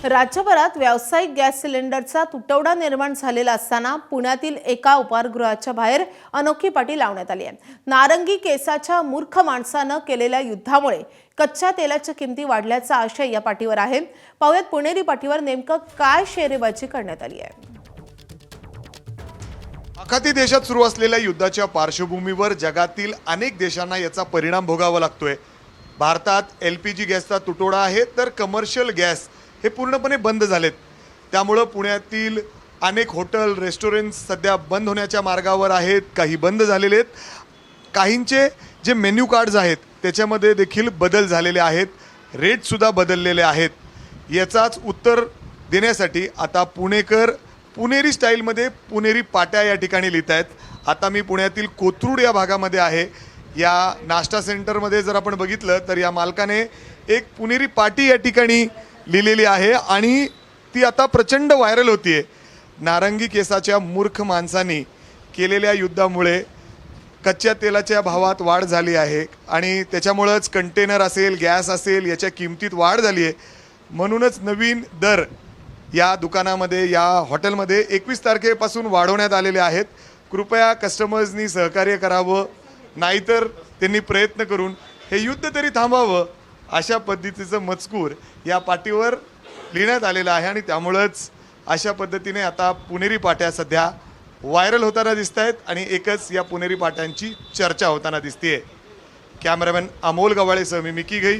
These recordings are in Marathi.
राज्यभरात व्यावसायिक गॅस सिलेंडरचा तुटवडा निर्माण झालेला असताना पुण्यातील एका उपाहारगृहाच्या बाहेर अनोखी पाटी लावण्यात आली आहे। नारंगी केसाच्या मूर्ख माणसानं केलेल्या युद्धामुळे कच्च्या तेलाच्या किमती वाढल्याचा आशय या पाटीवर आहे। पाहुयात पुणेरी पाटीवर नेमकं काय शेरेबाजी करण्यात आली आहे। आखाती देशात सुरू असलेल्या युद्धाच्या पार्श्वभूमीवर जगातील अनेक देशांना याचा परिणाम भोगावा लागतोय। भारतात एलपीजी गॅसचा तुटवडा आहे, तर कमर्शियल गॅस हे पूर्णपणे बंद झालेत। त्यामुळे पुण्यातील अनेक हॉटेल रेस्टॉरंट्स सध्या बंद होण्याच्या मार्गावर आहेत, काही बंद झालेले आहेत। काहींचे जे मेन्यू कार्ड्स आहेत त्याच्यामध्ये देखील बदल झालेले आहेत, रेटसुद्धा बदललेले आहेत। याचाच उत्तर देण्यासाठी आता पुणेकर पुणेरी स्टाईलमध्ये पुणेरी पाट्या या ठिकाणी लिहित आहेत। आता मी पुण्यातील कोथरूड या भागामध्ये आहे। या नाश्ता सेंटरमध्ये जर आपण बघितलं तर या मालकाने एक पुणेरी पाटी या ठिकाणी लिहिलेली आहे आणि ती आता प्रचंड व्हायरल होतीये। नारंगी केसाच्या मूर्ख माणसांनी केलेल्या युद्धामुळे कच्च्या तेलाच्या भावात वाढ झाली आहे आणि त्याच्यामुळेच कंटेनर असेल, गॅस असेल, याच्या किमतीत वाढ झाली आहे। म्हणूनच नवीन दर या दुकानामध्ये, या हॉटेलमध्ये 21 तारखेपासून वाढवण्यात आलेले आहेत। कृपया कस्टमर्सनी सहकार्य करावं, नाहीतर त्यांनी प्रयत्न करून हे युद्ध तरी थांबावं, अशा पद्धतीचं मजकूर या पाटीवर लिहिण्यात आलेलं आहे। आणि त्यामुळेच अशा पद्धतीने आता पुणेरी पाट्या सध्या व्हायरल होताना दिसत आहेत आणि एकच या पुणेरी पाट्यांची चर्चा होताना दिसतेय। कॅमेरामॅन अमोल गवाळेसह मी मिकी घई,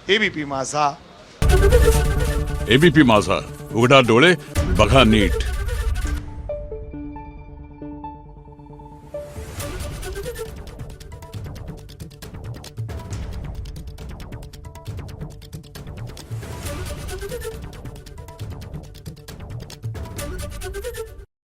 एबीपी माझा। एबीपी माझा, उघडा डोळे बघा नीट।